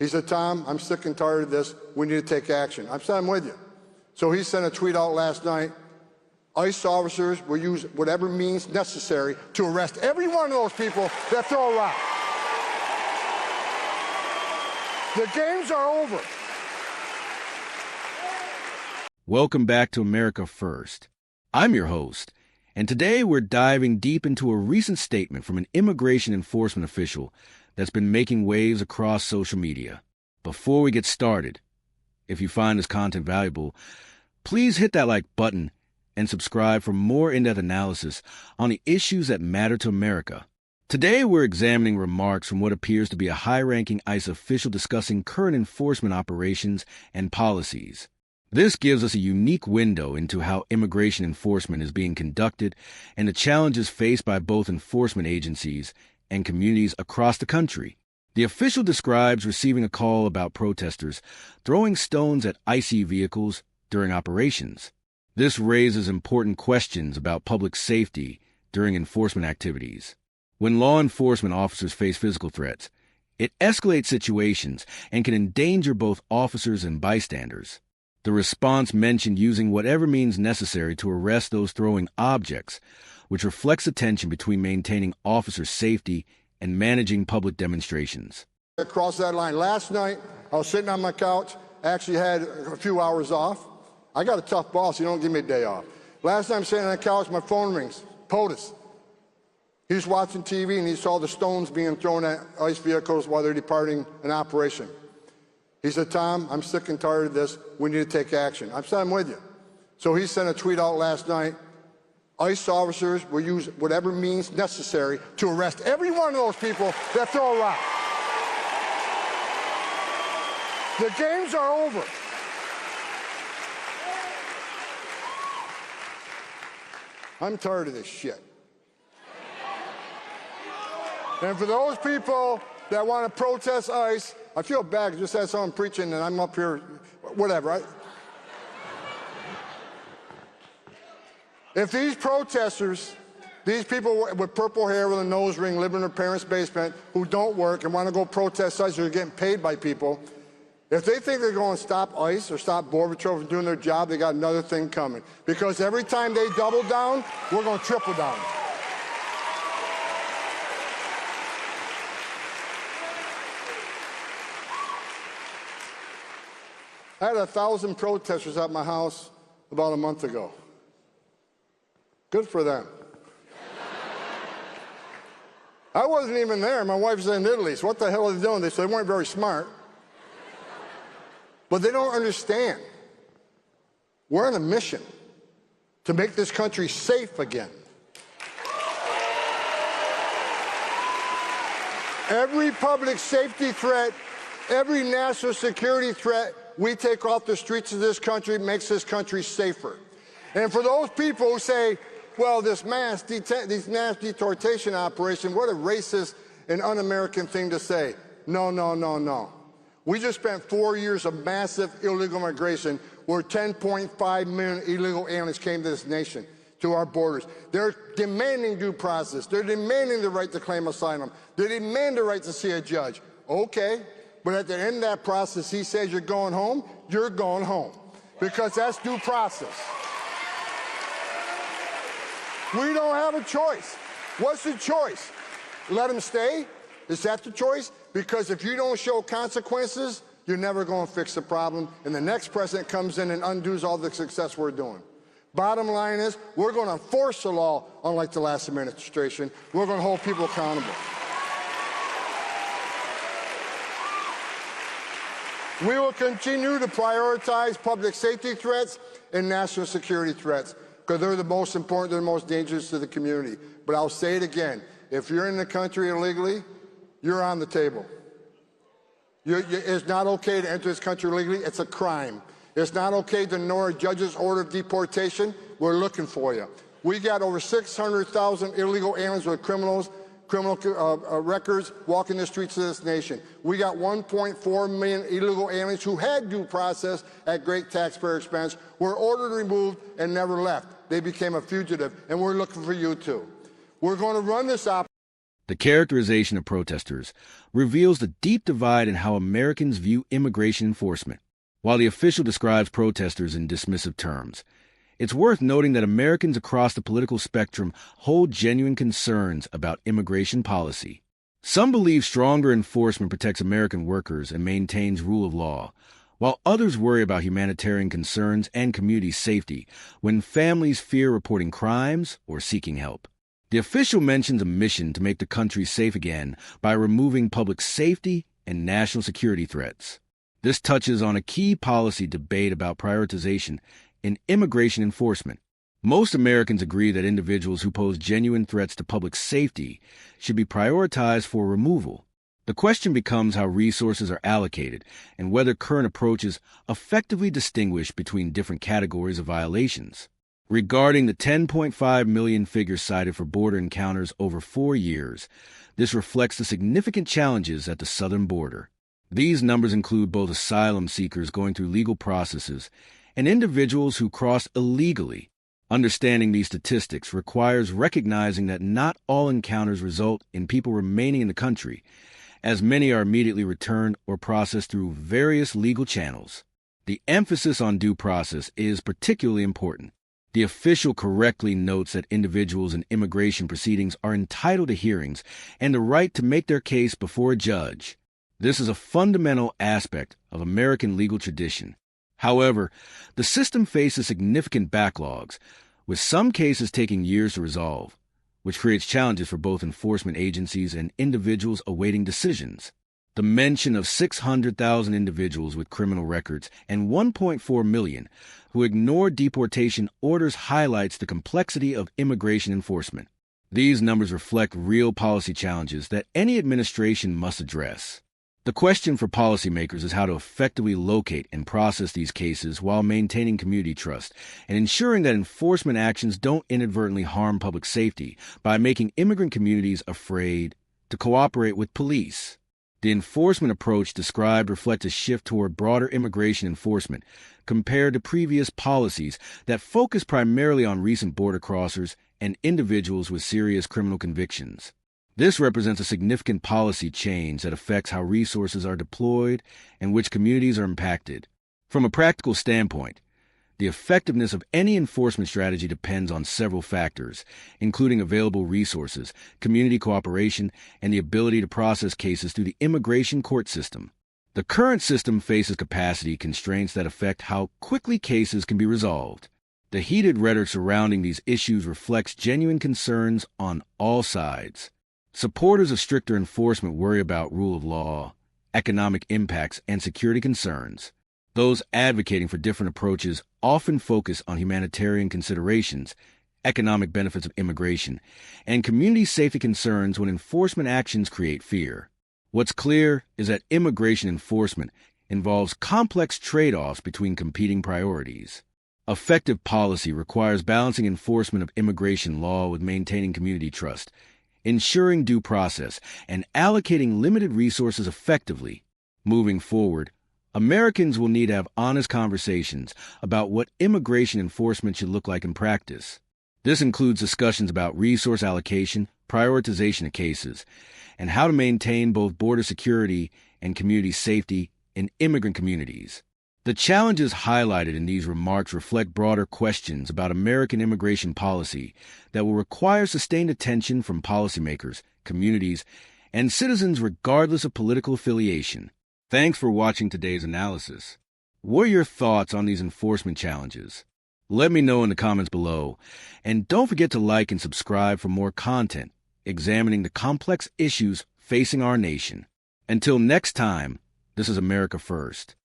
He said, Tom, I'm sick and tired of this. We need to take action. I said, I'm with you. So he sent a tweet out last night. ICE officers will use whatever means necessary to arrest every one of those people that throw a rock. The games are over. Welcome back to America First. I'm your host, and today we're diving deep into a recent statement from an immigration enforcement official that's been making waves across social media. Before we get started, if you find this content valuable, please hit that like button and subscribe for more in-depth analysis on the issues that matter to America. Today we're examining remarks from what appears to be a high-ranking ICE official discussing current enforcement operations and policies. This gives us a unique window into how immigration enforcement is being conducted and the challenges faced by both enforcement agencies and communities across the country. The official describes receiving a call about protesters throwing stones at ICE vehicles during operations. This raises important questions about public safety during enforcement activities. When law enforcement officers face physical threats, it escalates situations and can endanger both officers and bystanders. The response mentioned using whatever means necessary to arrest those throwing objects, which reflects the tension between maintaining officer safety and managing public demonstrations. Across that line. Last night, I was sitting on my couch, actually had a few hours off. I got a tough boss, he don't give me a day off. Last night I'm sitting on the couch, my phone rings. POTUS. He's watching TV and he saw the stones being thrown at ICE vehicles while they're departing an operation. He said, Tom, I'm sick and tired of this. We need to take action. I said, I'm with you. So he sent a tweet out last night. ICE officers will use whatever means necessary to arrest every one of those people that throw a rock. The games are over. I'm tired of this shit. And for those people that want to protest ICE, I feel bad. I just had someone preaching and I'm up here, whatever. Right? If these protesters, these people with purple hair with a nose ring, live in their parents' basement, who don't work and want to go protest ICE, who are getting paid by people, if they think they're going to stop ICE or stop Border Patrol from doing their job, they got another thing coming. Because every time they double down, we're going to triple down. I had 1,000 protesters at my house about a month ago. Good for them. I wasn't even there. My wife's in Italy, so what the hell are they doing? They said they weren't very smart. But they don't understand. We're on a mission to make this country safe again. Every public safety threat, every national security threat we take off the streets of this country makes this country safer. And for those people who say, well, this mass deportation operation, what a racist and un-American thing to say. No, no, no, no. We just spent 4 years of massive illegal migration where 10.5 million illegal aliens came to this nation, to our borders. They're demanding due process. They're demanding the right to claim asylum. They demand the right to see a judge. Okay, but at the end of that process, he says you're going home, you're going home. Because that's due process. We don't have a choice. What's the choice? Let them stay? Is that the choice? Because if you don't show consequences, you're never going to fix the problem, and the next president comes in and undoes all the success we're doing. Bottom line is, we're going to enforce the law, unlike the last administration. We're going to hold people accountable. We will continue to prioritize public safety threats and national security threats, because they're the most important, they're the most dangerous to the community. But I'll say it again, if you're in the country illegally, you're on the table. It's not okay to enter this country illegally, it's a crime. It's not okay to ignore a judge's order of deportation, we're looking for you. We got over 600,000 illegal aliens with criminal records walking the streets of this nation. We got 1.4 million illegal aliens who had due process at great taxpayer expense, were ordered removed and never left. They became a fugitive, and we're looking for you too. We're going to run this operation. The characterization of protesters reveals the deep divide in how Americans view immigration enforcement. While the official describes protesters in dismissive terms, it's worth noting that Americans across the political spectrum hold genuine concerns about immigration policy. Some believe stronger enforcement protects American workers and maintains rule of law, while others worry about humanitarian concerns and community safety when families fear reporting crimes or seeking help. The official mentions a mission to make the country safe again by removing public safety and national security threats. This touches on a key policy debate about prioritization in immigration enforcement. Most Americans agree that individuals who pose genuine threats to public safety should be prioritized for removal. The question becomes how resources are allocated and whether current approaches effectively distinguish between different categories of violations. Regarding the 10.5 million figure cited for border encounters over 4 years, this reflects the significant challenges at the southern border. These numbers include both asylum seekers going through legal processes and individuals who cross illegally. Understanding these statistics requires recognizing that not all encounters result in people remaining in the country, as many are immediately returned or processed through various legal channels. The emphasis on due process is particularly important. The official correctly notes that individuals in immigration proceedings are entitled to hearings and the right to make their case before a judge. This is a fundamental aspect of American legal tradition. However, the system faces significant backlogs, with some cases taking years to resolve, which creates challenges for both enforcement agencies and individuals awaiting decisions. The mention of 600,000 individuals with criminal records and 1.4 million who ignore deportation orders highlights the complexity of immigration enforcement. These numbers reflect real policy challenges that any administration must address. The question for policymakers is how to effectively locate and process these cases while maintaining community trust and ensuring that enforcement actions don't inadvertently harm public safety by making immigrant communities afraid to cooperate with police. The enforcement approach described reflects a shift toward broader immigration enforcement compared to previous policies that focus primarily on recent border crossers and individuals with serious criminal convictions. This represents a significant policy change that affects how resources are deployed and which communities are impacted. From a practical standpoint, the effectiveness of any enforcement strategy depends on several factors, including available resources, community cooperation, and the ability to process cases through the immigration court system. The current system faces capacity constraints that affect how quickly cases can be resolved. The heated rhetoric surrounding these issues reflects genuine concerns on all sides. Supporters of stricter enforcement worry about rule of law, economic impacts, and security concerns. Those advocating for different approaches often focus on humanitarian considerations, economic benefits of immigration, and community safety concerns when enforcement actions create fear. What's clear is that immigration enforcement involves complex trade-offs between competing priorities. Effective policy requires balancing enforcement of immigration law with maintaining community trust, ensuring due process, and allocating limited resources effectively. Moving forward, Americans will need to have honest conversations about what immigration enforcement should look like in practice. This includes discussions about resource allocation, prioritization of cases, and how to maintain both border security and community safety in immigrant communities. The challenges highlighted in these remarks reflect broader questions about American immigration policy that will require sustained attention from policymakers, communities, and citizens regardless of political affiliation. Thanks for watching today's analysis. What are your thoughts on these enforcement challenges? Let me know in the comments below, and don't forget to like and subscribe for more content examining the complex issues facing our nation. Until next time, this is America First.